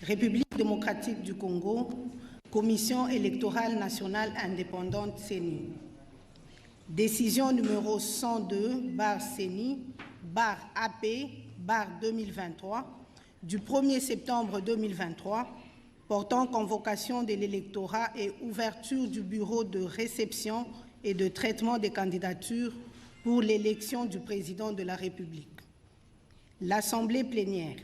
République démocratique du Congo, Commission électorale nationale indépendante CENI. Décision numéro 102/CENI/AP/2023 du 1er septembre 2023 portant convocation de l'électorat et ouverture du bureau de réception et de traitement des candidatures pour l'élection du président de la République. L'Assemblée plénière,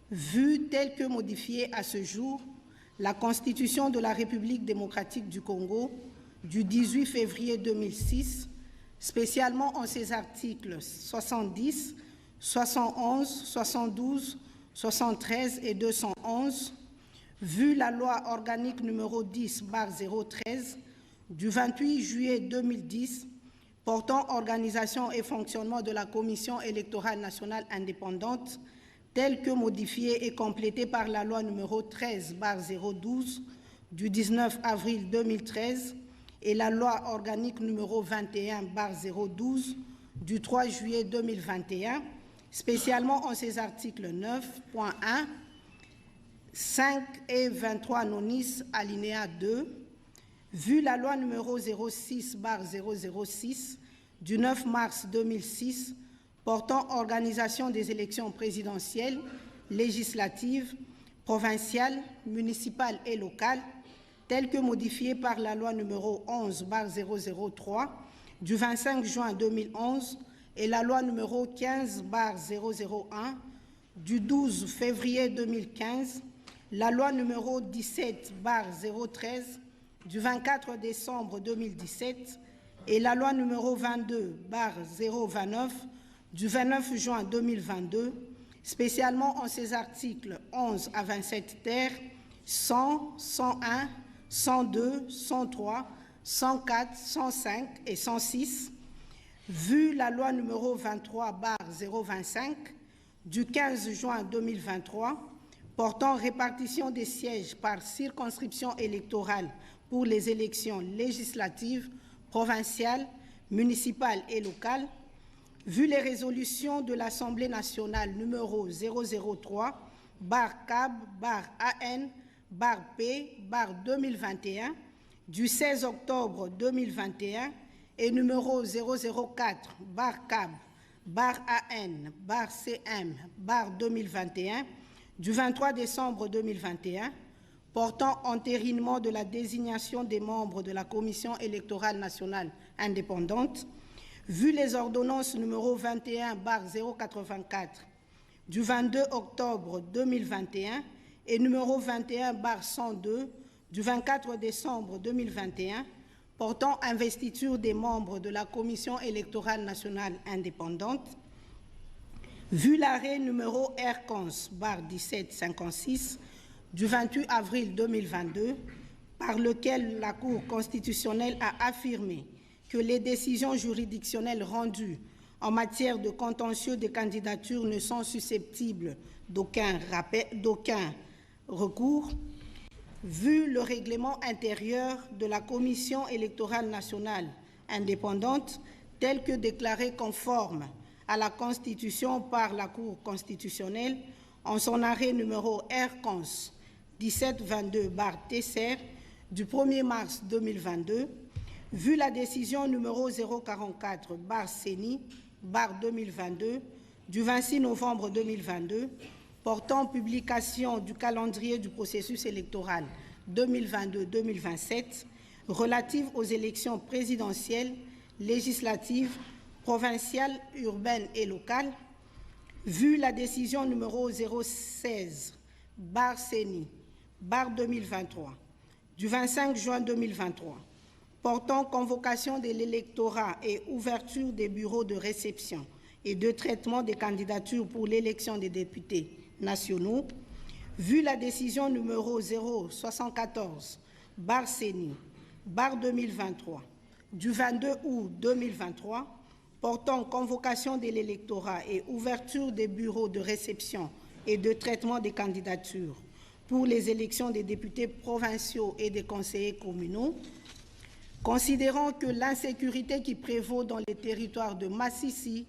vue telle que modifiée à ce jour, la Constitution de la République démocratique du Congo du 18 février 2006, spécialement en ses articles 70, 71, 72, 73 et 211, vu la loi organique numéro 10/013 du 28 juillet 2010 portant organisation et fonctionnement de la Commission électorale nationale indépendante, telle que modifiée et complétée par la loi numéro 13/012 du 19 avril 2013 et la loi organique numéro 21/012 du 3 juillet 2021, spécialement en ses articles 9.1, 5 et 23 nonis alinéa 2, vu la loi numéro 06/006 du 9 mars 2006 portant organisation des élections présidentielles, législatives, provinciales, municipales et locales, telle que modifiée par la loi numéro 11/003 du 25 juin 2011 et la loi numéro 15/001 du 12 février 2015, la loi numéro 17/013 du 24 décembre 2017 et la loi numéro 22/029 du 29 juin 2022, spécialement en ses articles 11 à 27 ter, 100, 101, 102, 103, 104, 105 et 106, vu la loi numéro 23/025 du 15 juin 2023 portant répartition des sièges par circonscription électorale pour les élections législatives, provinciales, municipales et locales, vu les résolutions de l'Assemblée nationale numéro 003/CAB/AN/P/2021 du 16 octobre 2021 et numéro 004/CAB/AN/CM/2021 du 23 décembre 2021 portant entérinement de la désignation des membres de la Commission électorale nationale indépendante, vu les ordonnances numéro 21/084 du 22 octobre 2021 et numéro 21/102 du 24 décembre 2021 portant investiture des membres de la Commission électorale nationale indépendante, vu l'arrêt numéro R-1756 du 28 avril 2022, par lequel la Cour constitutionnelle a affirmé que les décisions juridictionnelles rendues en matière de contentieux des candidatures ne sont susceptibles d'aucun recours, vu le règlement intérieur de la Commission électorale nationale indépendante tel que déclaré conforme à la Constitution par la Cour constitutionnelle en son arrêt numéro R-cons 1722/TCR du 1er mars 2022, vu la décision numéro 044/CENI/2022 du 26 novembre 2022 portant publication du calendrier du processus électoral 2022-2027 relative aux élections présidentielles, législatives, provinciales, urbaines et locales, vu la décision numéro 016/CENI/2023 du 25 juin 2023 portant convocation de l'électorat et ouverture des bureaux de réception et de traitement des candidatures pour l'élection des députés nationaux, vu la décision numéro 074/CENI/2023 du 22 août 2023 portant convocation de l'électorat et ouverture des bureaux de réception et de traitement des candidatures pour les élections des députés provinciaux et des conseillers communaux, considérant que l'insécurité qui prévaut dans les territoires de Massissi,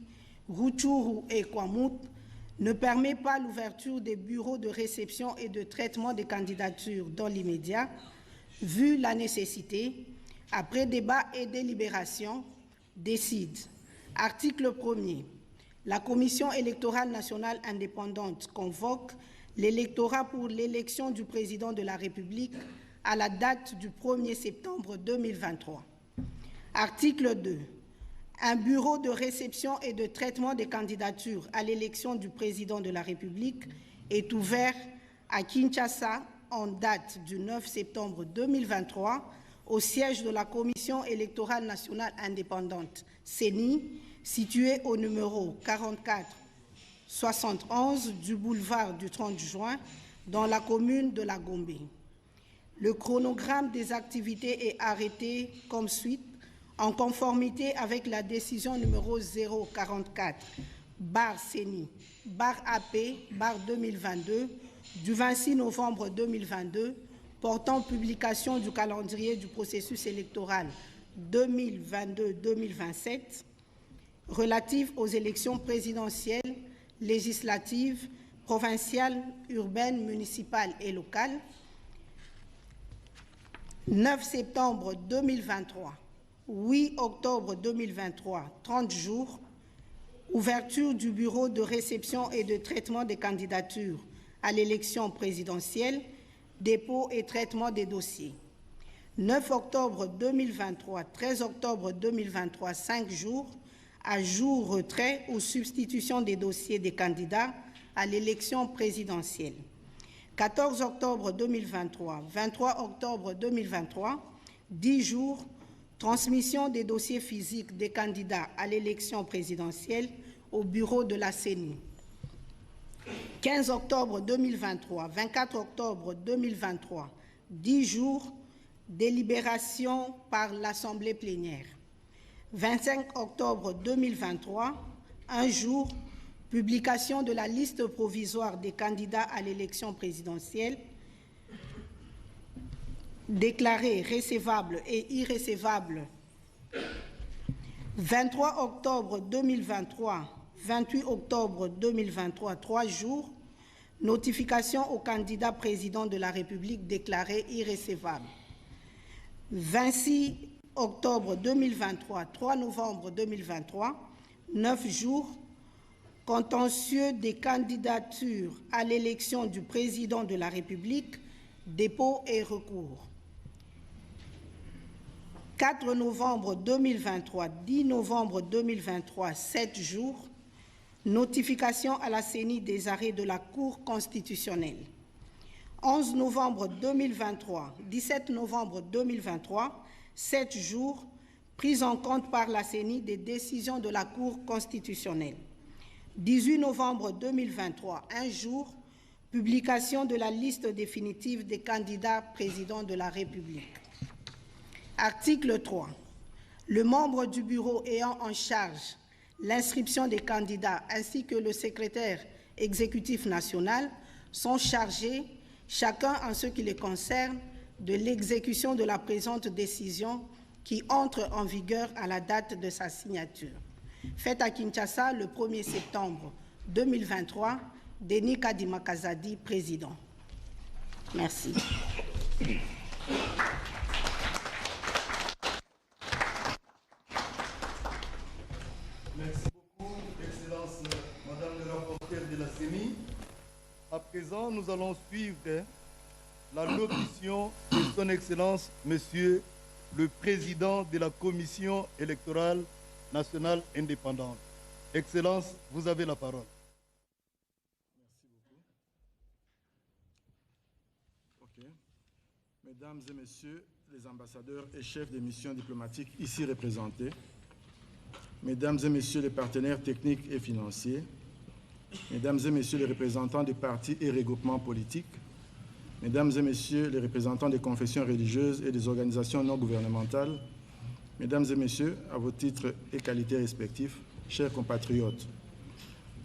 Rutshuru et Kwamut ne permet pas l'ouverture des bureaux de réception et de traitement des candidatures dans l'immédiat, vu la nécessité, après débat et délibération, décide. Article 1er. La Commission électorale nationale indépendante convoque l'électorat pour l'élection du président de la République à la date du 1er septembre 2023. Article 2. Un bureau de réception et de traitement des candidatures à l'élection du président de la République est ouvert à Kinshasa en date du 9 septembre 2023 au siège de la Commission électorale nationale indépendante, CENI, situé au numéro 4471 du boulevard du 30 juin, dans la commune de La Gombe. Le chronogramme des activités est arrêté comme suit, en conformité avec la décision numéro 044/CENI/AP/2022 du 26 novembre 2022 portant publication du calendrier du processus électoral 2022-2027 relatif aux élections présidentielles, législatives, provinciales, urbaines, municipales et locales. 9 septembre 2023, 8 octobre 2023, 30 jours, ouverture du bureau de réception et de traitement des candidatures à l'élection présidentielle, dépôt et traitement des dossiers. 9 octobre 2023, 13 octobre 2023, 5 jours, ajout, retrait ou substitution des dossiers des candidats à l'élection présidentielle. 14 octobre 2023, 23 octobre 2023, 10 jours, transmission des dossiers physiques des candidats à l'élection présidentielle au bureau de la CENI. 15 octobre 2023, 24 octobre 2023, 10 jours, délibération par l'Assemblée plénière. 25 octobre 2023, 1 jour, publication de la liste provisoire des candidats à l'élection présidentielle, déclarés recevables et irrecevables. 23 octobre 2023, 28 octobre 2023, 3 jours, notification aux candidats président de la République déclarés irrecevables. 26 octobre 2023, 3 novembre 2023, 9 jours, contentieux des candidatures à l'élection du président de la République, dépôt et recours. 4 novembre 2023, 10 novembre 2023, 7 jours, notification à la CENI des arrêts de la Cour constitutionnelle. 11 novembre 2023, 17 novembre 2023, 7 jours, prise en compte par la CENI des décisions de la Cour constitutionnelle. 18 novembre 2023, 1 jour, publication de la liste définitive des candidats présidents de la République. Article 3. Le membre du bureau ayant en charge l'inscription des candidats ainsi que le secrétaire exécutif national sont chargés, chacun en ce qui les concerne, de l'exécution de la présente décision qui entre en vigueur à la date de sa signature. Faite à Kinshasa le 1er septembre 2023, Denis Kadima Kazadi, président. Merci. Merci beaucoup, Excellence Madame le rapporteur de la CENI. À présent, nous allons suivre la locution de Son Excellence, Monsieur le Président de la Commission électorale nationale indépendante. Excellence, vous avez la parole. Merci beaucoup. OK. Mesdames et Messieurs les ambassadeurs et chefs des missions diplomatiques ici représentés, Mesdames et Messieurs les partenaires techniques et financiers, Mesdames et Messieurs les représentants des partis et regroupements politiques, Mesdames et Messieurs les représentants des confessions religieuses et des organisations non gouvernementales, Mesdames et Messieurs, à vos titres et qualités respectifs, chers compatriotes,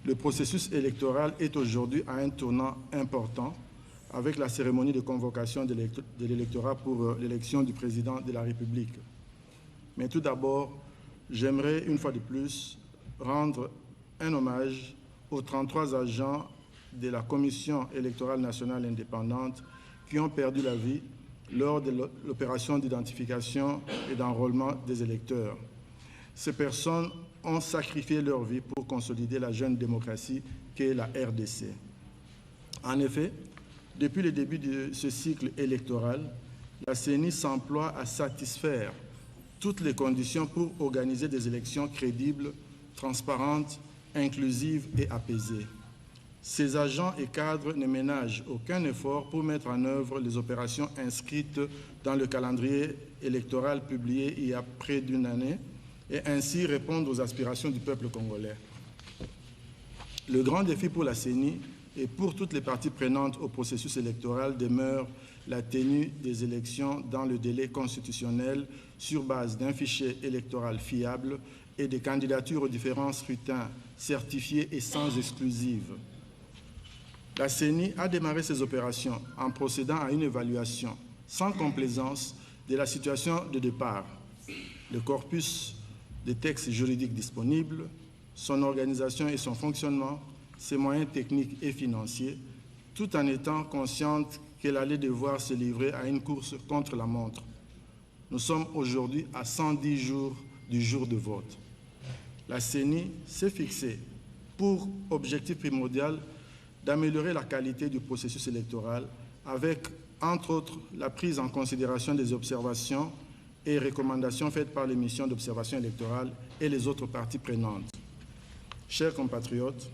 le processus électoral est aujourd'hui à un tournant important avec la cérémonie de convocation de l'électorat pour l'élection du président de la République. Mais tout d'abord, j'aimerais une fois de plus rendre un hommage aux 33 agents de la Commission électorale nationale indépendante qui ont perdu la vie lors de l'opération d'identification et d'enrôlement des électeurs. Ces personnes ont sacrifié leur vie pour consolider la jeune démocratie qu'est la RDC. En effet, depuis le début de ce cycle électoral, la CENI s'emploie à satisfaire toutes les conditions pour organiser des élections crédibles, transparentes, inclusives et apaisées. Ces agents et cadres ne ménagent aucun effort pour mettre en œuvre les opérations inscrites dans le calendrier électoral publié il y a près d'une année et ainsi répondre aux aspirations du peuple congolais. Le grand défi pour la CENI et pour toutes les parties prenantes au processus électoral demeure la tenue des élections dans le délai constitutionnel sur base d'un fichier électoral fiable et des candidatures aux différents scrutins certifiés et sans exclusive. La CENI a démarré ses opérations en procédant à une évaluation sans complaisance de la situation de départ, le corpus des textes juridiques disponibles, son organisation et son fonctionnement, ses moyens techniques et financiers, tout en étant consciente qu'elle allait devoir se livrer à une course contre la montre. Nous sommes aujourd'hui à 110 jours du jour de vote. La CENI s'est fixée pour objectif primordial d'améliorer la qualité du processus électoral avec, entre autres, la prise en considération des observations et recommandations faites par les missions d'observation électorale et les autres parties prenantes. Chers compatriotes,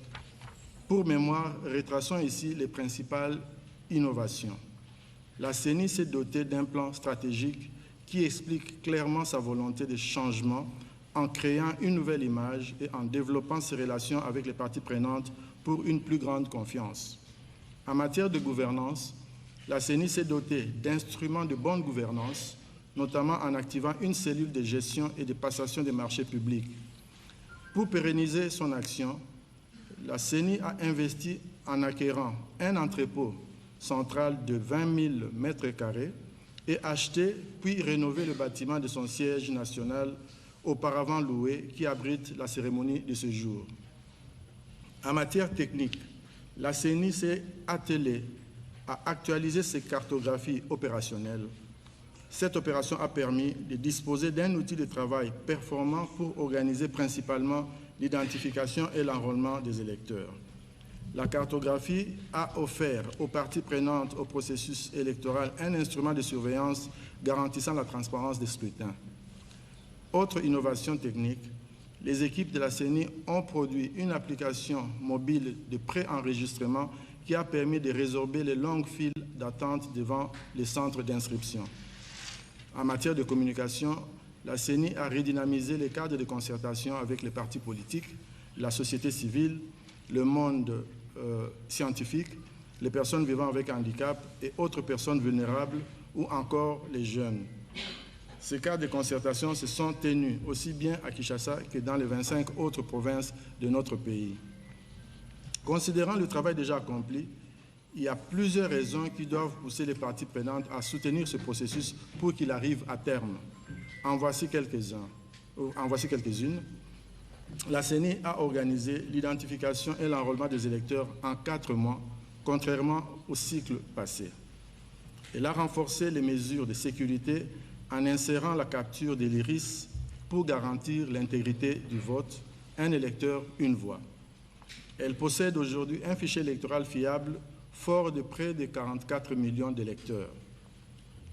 pour mémoire, retraçons ici les principales innovations. La CENI s'est dotée d'un plan stratégique qui explique clairement sa volonté de changement en créant une nouvelle image et en développant ses relations avec les parties prenantes pour une plus grande confiance. En matière de gouvernance, la CENI s'est dotée d'instruments de bonne gouvernance, notamment en activant une cellule de gestion et de passation des marchés publics. Pour pérenniser son action, la CENI a investi en acquérant un entrepôt central de 20 000 mètres carrés et acheté puis rénové le bâtiment de son siège national auparavant loué qui abrite la cérémonie de ce jour. En matière technique, la CENI s'est attelée à actualiser ses cartographies opérationnelles. Cette opération a permis de disposer d'un outil de travail performant pour organiser principalement l'identification et l'enrôlement des électeurs. La cartographie a offert aux parties prenantes au processus électoral un instrument de surveillance garantissant la transparence des scrutins. Autre innovation technique, les équipes de la CENI ont produit une application mobile de pré-enregistrement qui a permis de résorber les longues files d'attente devant les centres d'inscription. En matière de communication, la CENI a redynamisé les cadres de concertation avec les partis politiques, la société civile, le monde scientifique, les personnes vivant avec handicap et autres personnes vulnérables ou encore les jeunes. Ces cadres de concertation se sont tenus aussi bien à Kinshasa que dans les 25 autres provinces de notre pays. Considérant le travail déjà accompli, il y a plusieurs raisons qui doivent pousser les parties prenantes à soutenir ce processus pour qu'il arrive à terme. En voici quelques-unes. La CENI a organisé l'identification et l'enrôlement des électeurs en 4 mois, contrairement au cycle passé. Elle a renforcé les mesures de sécurité en insérant la capture de l'iris pour garantir l'intégrité du vote, un électeur, une voix. Elle possède aujourd'hui un fichier électoral fiable fort de près de 44 millions d'électeurs.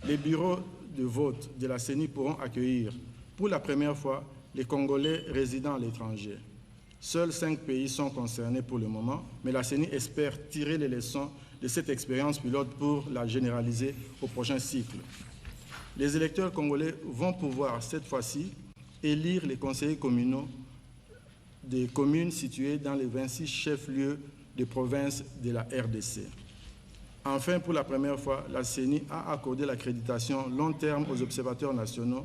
Les bureaux de vote de la CENI pourront accueillir pour la première fois les Congolais résidant à l'étranger. Seuls 5 pays sont concernés pour le moment, mais la CENI espère tirer les leçons de cette expérience pilote pour la généraliser au prochain cycle. Les électeurs congolais vont pouvoir cette fois-ci élire les conseillers communaux des communes situées dans les 26 chefs-lieux de province de la RDC. Enfin, pour la première fois, la CENI a accordé l'accréditation long terme aux observateurs nationaux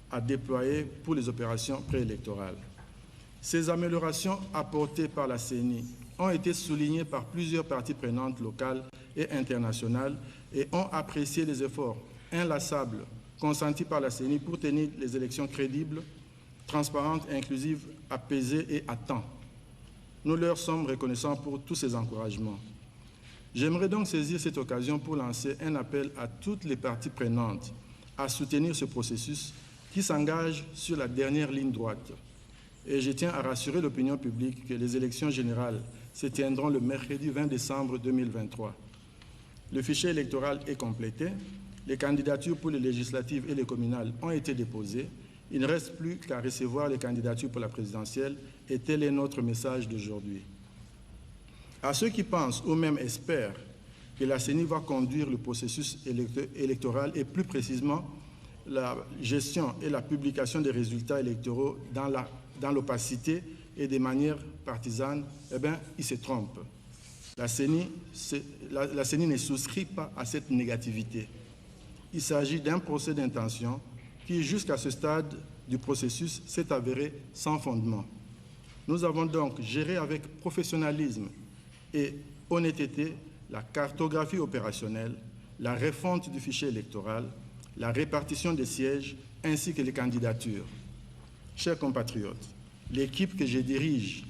à déployer pour les opérations préélectorales. Ces améliorations apportées par la CENI ont été soulignées par plusieurs parties prenantes locales et internationales et ont apprécié les efforts inlassables consentis par la CENI pour tenir les élections crédibles, transparentes, inclusives, apaisées et à temps. Nous leur sommes reconnaissants pour tous ces encouragements. J'aimerais donc saisir cette occasion pour lancer un appel à toutes les parties prenantes à soutenir ce processus qui s'engage sur la dernière ligne droite. Et je tiens à rassurer l'opinion publique que les élections générales se tiendront le mercredi 20 décembre 2023. Le fichier électoral est complété, les candidatures pour les législatives et les communales ont été déposées. Il ne reste plus qu'à recevoir les candidatures pour la présidentielle et tel est notre message d'aujourd'hui. À ceux qui pensent ou même espèrent que la CENI va conduire le processus électoral et plus précisément la gestion et la publication des résultats électoraux dans l'opacité et de manière partisane, eh bien, ils se trompent. La CENI ne souscrit pas à cette négativité. Il s'agit d'un procès d'intention qui, jusqu'à ce stade du processus, s'est avéré sans fondement. Nous avons donc géré avec professionnalisme et honnêteté la cartographie opérationnelle, la refonte du fichier électoral, la répartition des sièges ainsi que les candidatures. Chers compatriotes, l'équipe que je dirige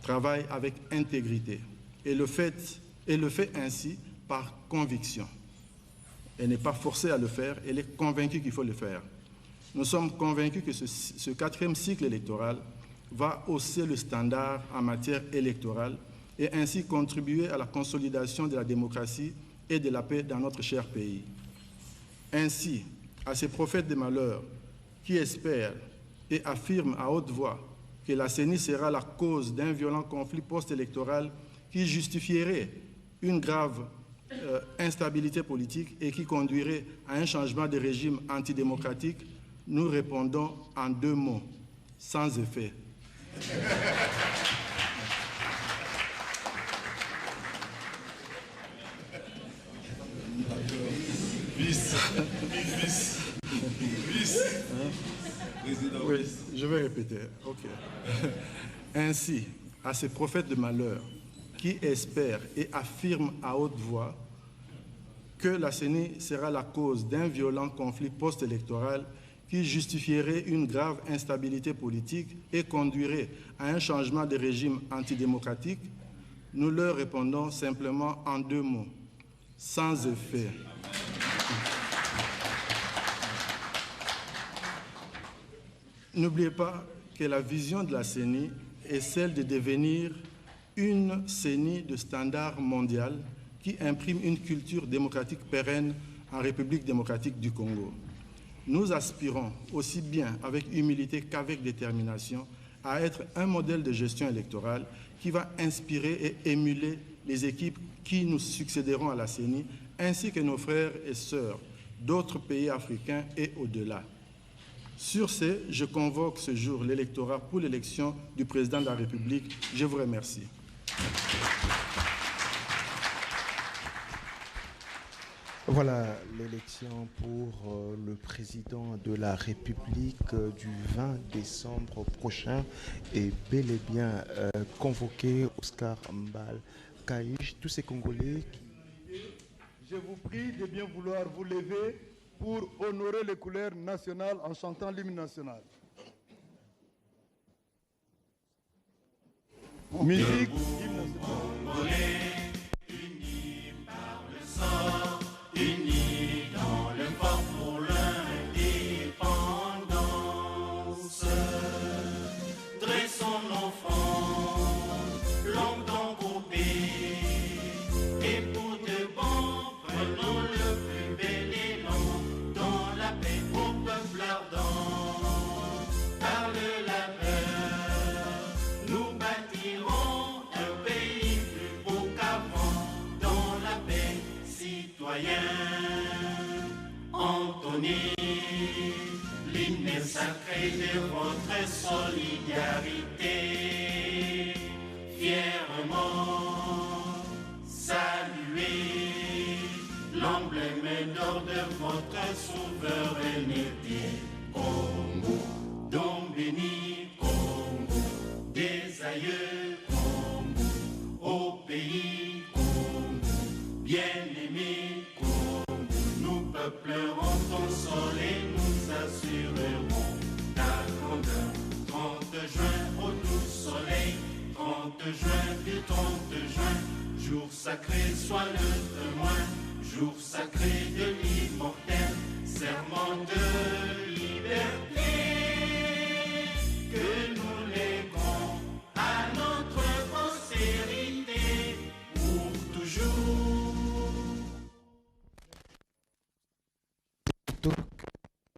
travaille avec intégrité et le fait ainsi par conviction. Elle n'est pas forcée à le faire, elle est convaincue qu'il faut le faire. Nous sommes convaincus que ce quatrième cycle électoral va hausser le standard en matière électorale et ainsi contribuer à la consolidation de la démocratie et de la paix dans notre cher pays. Ainsi, à ces prophètes de malheur qui espèrent et affirment à haute voix que la CENI sera la cause d'un violent conflit post-électoral qui justifierait une grave instabilité politique et qui conduirait à un changement de régime antidémocratique, nous répondons en 2 mots, sans effet. Oui, je vais répéter. OK. Ainsi, à ces prophètes de malheur qui espèrent et affirment à haute voix que la CENI sera la cause d'un violent conflit post-électoral qui justifierait une grave instabilité politique et conduirait à un changement de régime antidémocratique, nous leur répondons simplement en 2 mots, sans effet. N'oubliez pas que la vision de la CENI est celle de devenir une CENI de standard mondial qui imprime une culture démocratique pérenne en République démocratique du Congo. Nous aspirons aussi bien avec humilité qu'avec détermination à être un modèle de gestion électorale qui va inspirer et émuler les équipes qui nous succéderont à la CENI, ainsi que nos frères et sœurs d'autres pays africains et au-delà. Sur ce, je convoque ce jour l'électorat pour l'élection du président de la République. Je vous remercie. Voilà l'élection pour le président de la République du 20 décembre prochain est bel et bien convoqué. Oscar Mbal Kaïch, tous ces Congolais qui... Je vous prie de bien vouloir vous lever pour honorer les couleurs nationales en chantant l'hymne national. Musique, hymne national. Unis par le sang, unis dans le fort pour l'indépendance. Dressons nos fronts, longtemps groupés, et pour de bon, prenons le plus bel élan dans la paix au peuple ardent. Par le labeur, nous bâtirons un pays plus beau qu'avant dans la paix citoyenne. Entonnez l'hymne sacré de votre solidarité. Fièrement saluez l'emblème d'or de votre souveraineté. Congo, don béni, Congo, des aïeux, Congo, au pays, Congo, bien-aimé, Congo, nous peuplerons ton sol et nous assurerons ta grandeur. 30 juin au doux soleil, 30 30 juin, du 30 juin, jour sacré soit le témoin, jour sacré de l'immortel, serment de liberté, que nous léguons à notre postérité pour toujours. Donc,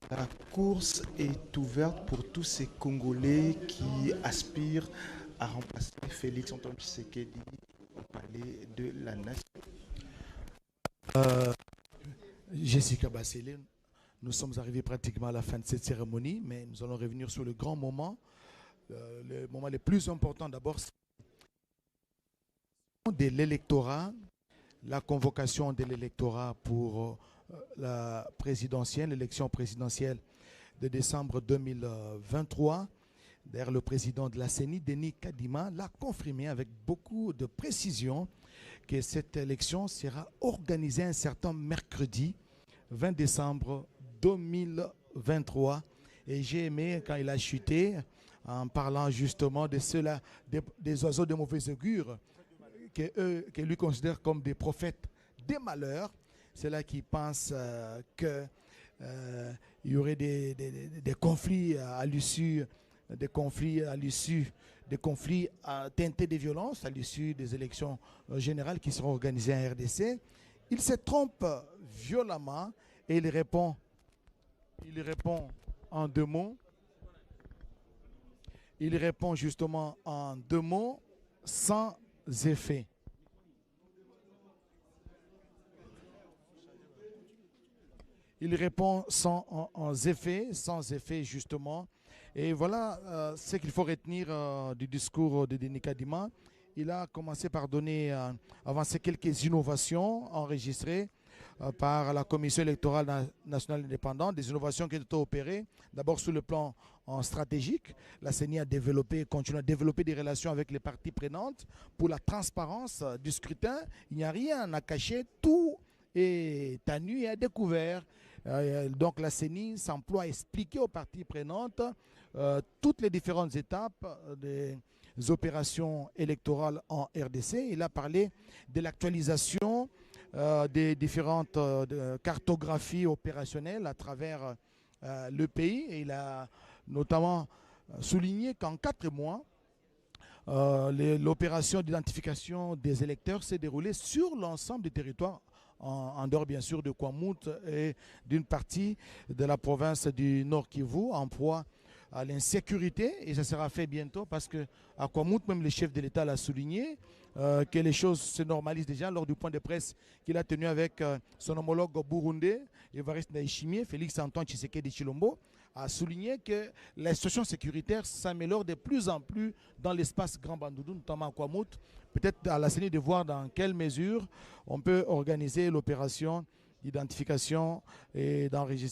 la course est ouverte pour tous ces Congolais qui aspirent à remplacer Félix Antoine Tshisekedi au palais de la Nation. Jessica Bassélé, nous sommes arrivés pratiquement à la fin de cette cérémonie, mais nous allons revenir sur le grand moment. Le moment le plus important d'abord, c'est de l'électorat, la convocation de l'électorat pour la présidentielle, l'élection présidentielle de décembre 2023. D'ailleurs, le président de la CENI, Denis Kadima, l'a confirmé avec beaucoup de précision que cette élection sera organisée un certain mercredi 20 décembre 2023. Et j'ai aimé quand il a chuté en parlant justement de ceux-là, des oiseaux de mauvais augure, que lui considère comme des prophètes des malheurs. Ceux-là qui pensent qu'il y aurait des conflits à l'issue, des conflits teintés de violence à l'issue des élections générales qui seront organisées en RDC. Il se trompe violemment et il répond en deux mots. Il répond justement en deux mots, sans effet. Il répond sans effet justement. Et voilà ce qu'il faut retenir du discours de Denis Kadima. Il a commencé par avancer quelques innovations enregistrées par la Commission électorale nationale indépendante, des innovations qui ont été opérées d'abord sur le plan stratégique. La CENI a continue à développer des relations avec les parties prenantes pour la transparence du scrutin. Il n'y a rien à cacher, tout est à nu et à découvert. Donc la CENI s'emploie à expliquer aux parties prenantes toutes les différentes étapes des opérations électorales en RDC. Il a parlé de l'actualisation des différentes cartographies opérationnelles à travers le pays. Et il a notamment souligné qu'en 4 mois, l'opération d'identification des électeurs s'est déroulée sur l'ensemble du territoire, en dehors bien sûr de Kwamouth et d'une partie de la province du Nord Kivu, en proie à l'insécurité. Et ça sera fait bientôt parce qu'à Kwamouth, même le chef de l'État l'a souligné, que les choses se normalisent déjà lors du point de presse qu'il a tenu avec son homologue burundais, Évariste Ndayishimiye. Félix Antoine Tshisekedi Tshilombo a souligné que la situation sécuritaire s'améliore de plus en plus dans l'espace Grand Bandundu, notamment à Kwamouth. Peut-être à la CENI de voir dans quelle mesure on peut organiser l'opération d'identification et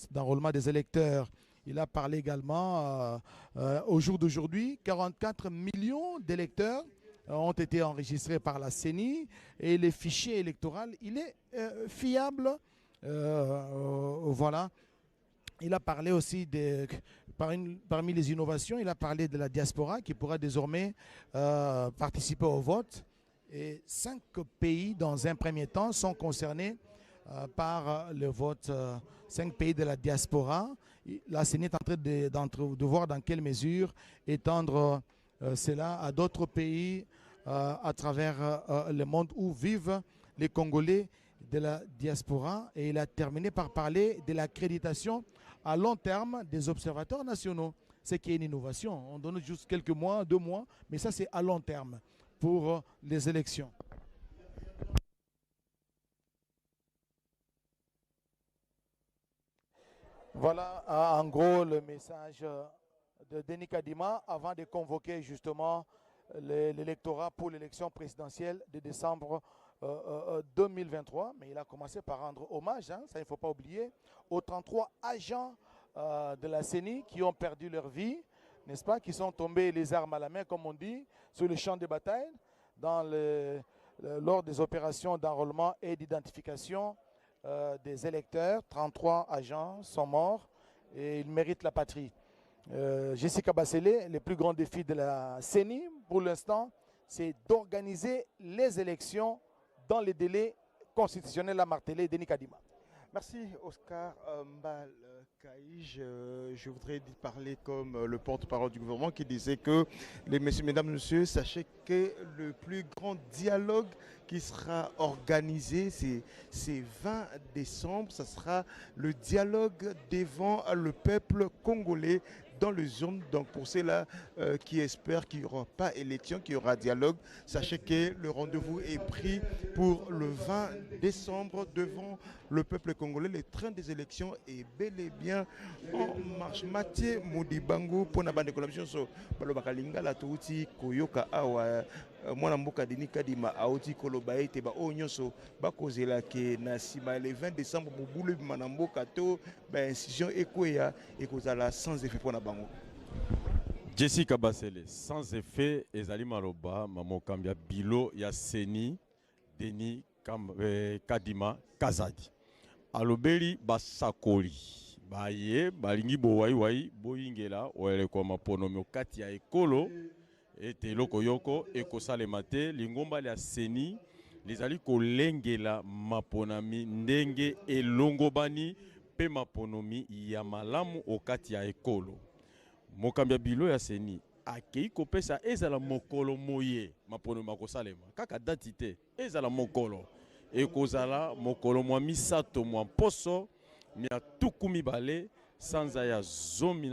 d'enrôlement des électeurs. Il a parlé également, au jour d'aujourd'hui, 44 millions d'électeurs ont été enregistrés par la CENI et le fichier électoral, il est fiable. Voilà. Il a parlé aussi, parmi les innovations, il a parlé de la diaspora qui pourra désormais participer au vote. Et 5 pays, dans un premier temps, sont concernés par le vote. 5 pays de la diaspora. La CENI est en train de voir dans quelle mesure étendre cela à d'autres pays à travers le monde où vivent les Congolais de la diaspora. Et il a terminé par parler de l'accréditation à long terme des observateurs nationaux. C'est qui est une innovation. On donne juste quelques mois, 2 mois, mais ça c'est à long terme pour les élections. Voilà en gros le message de Denis Kadima avant de convoquer justement l'électorat pour l'élection présidentielle de décembre 2023. Mais il a commencé par rendre hommage, ça il ne faut pas oublier, aux 33 agents de la CENI qui ont perdu leur vie, n'est-ce pas, qui sont tombés les armes à la main, comme on dit, sur le champ de bataille, lors des opérations d'enrôlement et d'identification des électeurs. 33 agents sont morts et ils méritent la patrie. Jessica Bassélé, le plus grand défi de la CENI pour l'instant, c'est d'organiser les élections dans les délais constitutionnels à marteler Denis Kadima. Merci Oscar Mbal-Kaïj. Je voudrais parler comme le porte-parole du gouvernement qui disait que, mesdames, messieurs, sachez que le plus grand dialogue qui sera organisé, c'est 20 décembre, ça sera le dialogue devant le peuple congolais dans le zone. Donc pour ceux-là qui espèrent qu'il n'y aura pas élection, qu'il y aura dialogue, sachez que le rendez-vous est pris pour le 20 décembre devant le peuple congolais. Le train des élections est bel et bien en marche. Mathieu Modibango pour la bande de collaboration sur Balobakalinga la touti koyoka awa mwana mboka Denis Kadima aoti koloba ete ba onyonso bakozela ke na sima le 20 décembre bobulu manamboka to ba institution ekoya ekozala sans effet pour na bango. Jessica Basele sans effet ezali maloba mamokambia bilo ya Seni Denis Kadima Kazadi alobeli basakoli baye balingi bowai boyingela oyelekwa maponomi kati ya ekolo ete loko yoko ekosalema te lingomba ya Seni lizali kolengela maponami ndenge elongobani pe maponomi ya malamu okati ya ekolo. Mokambia bilo ya Seni akei kopesa ezala mokolo moye maponomi makosalema kaka dati te ezala mokolo ekozala mokolo mwa misato mwa poso mia tuku mibale sanza ya zomi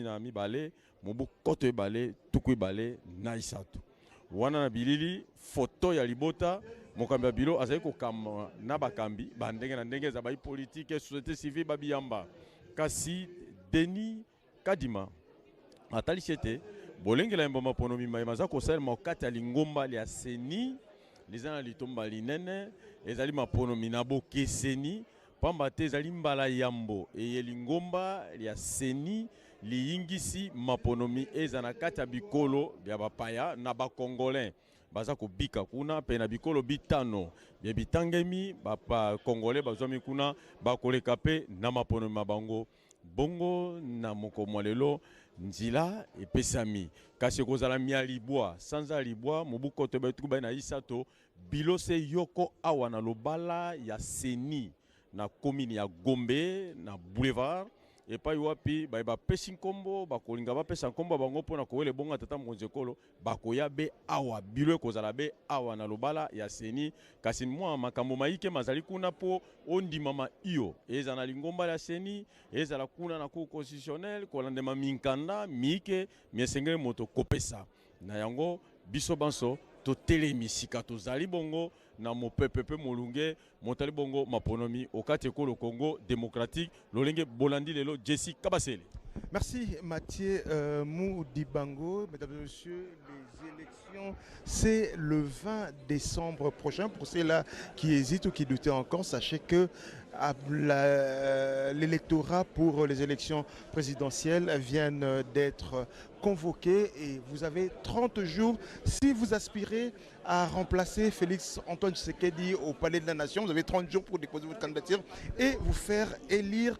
na mibale mobu koto ebale tuku ebale na isato wana na bilili foto ya libota mokambia bilo azali kokamba na bakambi bandenge na ndenge za bai politique société civile babiyamba kasi Denis Kadima atalisi ete bolengela yemba maponomi maza kosalema okati ya lingomba ya Seni lizana litomba linene ezali maponomi na bokeseni pamba te ezali mbala yambo eye lingomba ya Seni liyingisi maponomi eza na kati ya bikolo bya bapaya na bakongolais baza kobika kuna pe na bikolo bitano bya bitangemi bapa congolais bazwami kuna bakoleka pe na maponomi mabango bongo na mokomo lelo nzila epesami kasi kozala mia libwa sanza libwa mobuko to betuku ba na isato bilose yoko awa na lobala ya Seni na commune ya Gombe na boulevard epai wapi ba pesi nkombo bakolinga ba pesa nkombo bango pona kowele bonga tata monzekolo bakoya be awa bilo kozala be awa na lobala ya Seni kasi mwa makambo maike mazali kuna po ondima ma iyo eza na lingomba ya Seni eza la kuna na cour constitutionnel kolandema minkanda mike miesengele moto kopesa na yango biso banso to telemisika to zali bongo na mopepepe molunge motali bongo maponomi okati ekolo Congo démocratique lolenge bolandi lelo Jessica Basele. Merci Mathieu Modibango. Mesdames et messieurs, les élections, c'est le 20 décembre prochain. Pour ceux-là qui hésitent ou qui doutent encore, sachez que l'électorat pour les élections présidentielles vient d'être convoqué et vous avez 30 jours si vous aspirez à remplacer Félix Antoine Tshisekedi au Palais de la Nation. Vous avez 30 jours pour déposer votre candidature et vous faire élire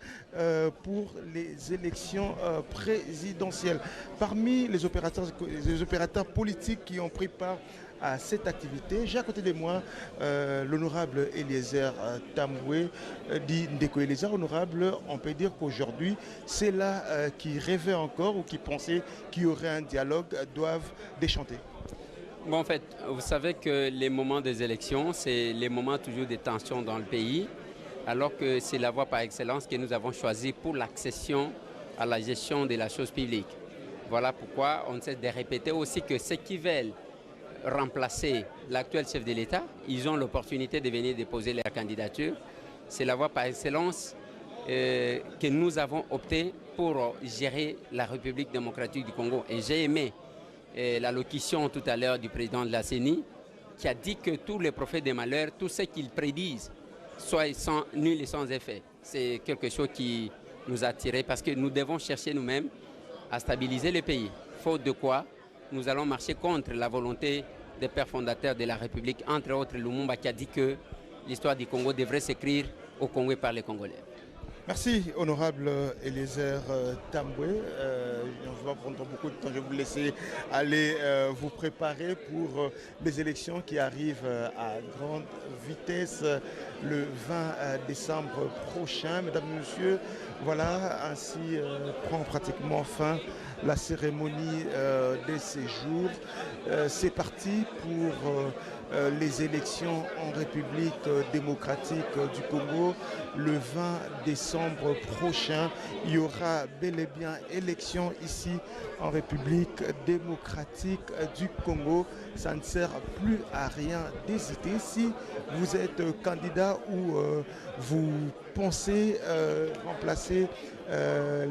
pour les élections présidentielles. Parmi les opérateurs politiques qui ont pris part à cette activité, j'ai à côté de moi l'honorable Eliezer Tamoué, dit Ndeko Eliezer. Honorable, on peut dire qu'aujourd'hui, c'est là qui rêvaient encore ou qui pensaient qu'il y aurait un dialogue, doivent déchanter. Bon, en fait, vous savez que les moments des élections, c'est les moments toujours de tension dans le pays, alors que c'est la voie par excellence que nous avons choisie pour l'accession à la gestion de la chose publique. Voilà pourquoi on essaie de répéter aussi que ceux qui veulent remplacer l'actuel chef de l'État, ils ont l'opportunité de venir déposer leur candidature. C'est la voie par excellence que nous avons opté pour gérer la République démocratique du Congo. Et j'ai aimé l'allocution tout à l'heure du président de la CENI qui a dit que tous les prophètes des malheurs, tout ce qu'ils prédisent, soient sans nul et sans effet. C'est quelque chose qui nous a attirés parce que nous devons chercher nous-mêmes à stabiliser le pays. Faute de quoi, nous allons marcher contre la volonté des pères fondateurs de la République, entre autres Lumumba qui a dit que l'histoire du Congo devrait s'écrire au Congo et par les Congolais. Merci, honorable Eliezer Tamboué. On ne va pas prendre beaucoup de temps. Je vais vous laisser aller vous préparer pour les élections qui arrivent à grande vitesse le 20 décembre prochain. Mesdames et messieurs, voilà, ainsi prend pratiquement fin la cérémonie des séjours. C'est parti pour les élections en République démocratique du Congo. Le 20 décembre prochain, il y aura bel et bien élection ici en République démocratique du Congo. Ça ne sert plus à rien d'hésiter. Si vous êtes candidat ou vous pensez remplacer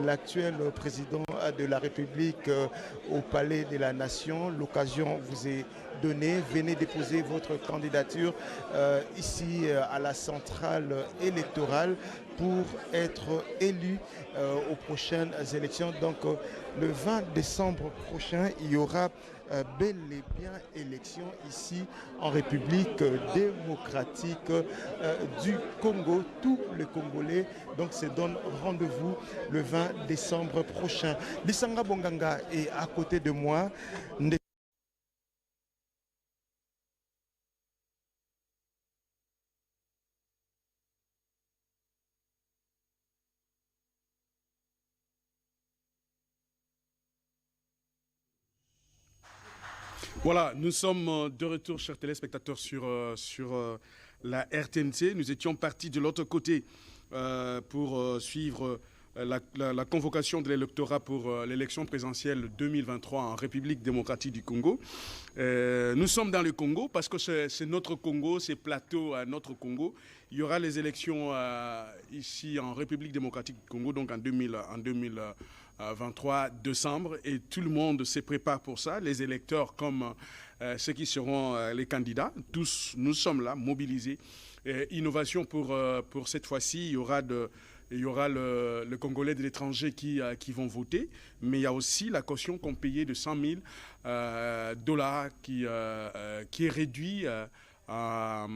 l'actuel président de la République au Palais de la Nation, l'occasion vous est donnée. Venez déposer votre candidature ici à la centrale électorale pour être élu aux prochaines élections. Donc le 20 décembre prochain, il y aura bel et bien élection ici en République démocratique du Congo. Tous les Congolais donc se donnent rendez-vous le 20 décembre prochain. Lisanga Bonganga est à côté de moi. Voilà, nous sommes de retour, chers téléspectateurs, sur la RTNC. Nous étions partis de l'autre côté pour suivre la convocation de l'électorat pour l'élection présidentielle 2023 en République démocratique du Congo. Nous sommes dans le Congo parce que c'est notre Congo, c'est plateau à notre Congo. Il y aura les élections ici en République démocratique du Congo, donc en 2023 décembre, et tout le monde se prépare pour ça, les électeurs comme ceux qui seront les candidats. Tous, nous sommes là, mobilisés. Innovation pour cette fois-ci, il y aura le Congolais de l'étranger qui vont voter, mais il y a aussi la caution qu'on payait de 100 000 dollars qui est réduit à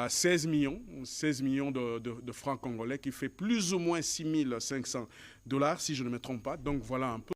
16 millions de francs congolais, qui fait plus ou moins 6 500 dollars, si je ne me trompe pas. Donc voilà un peu.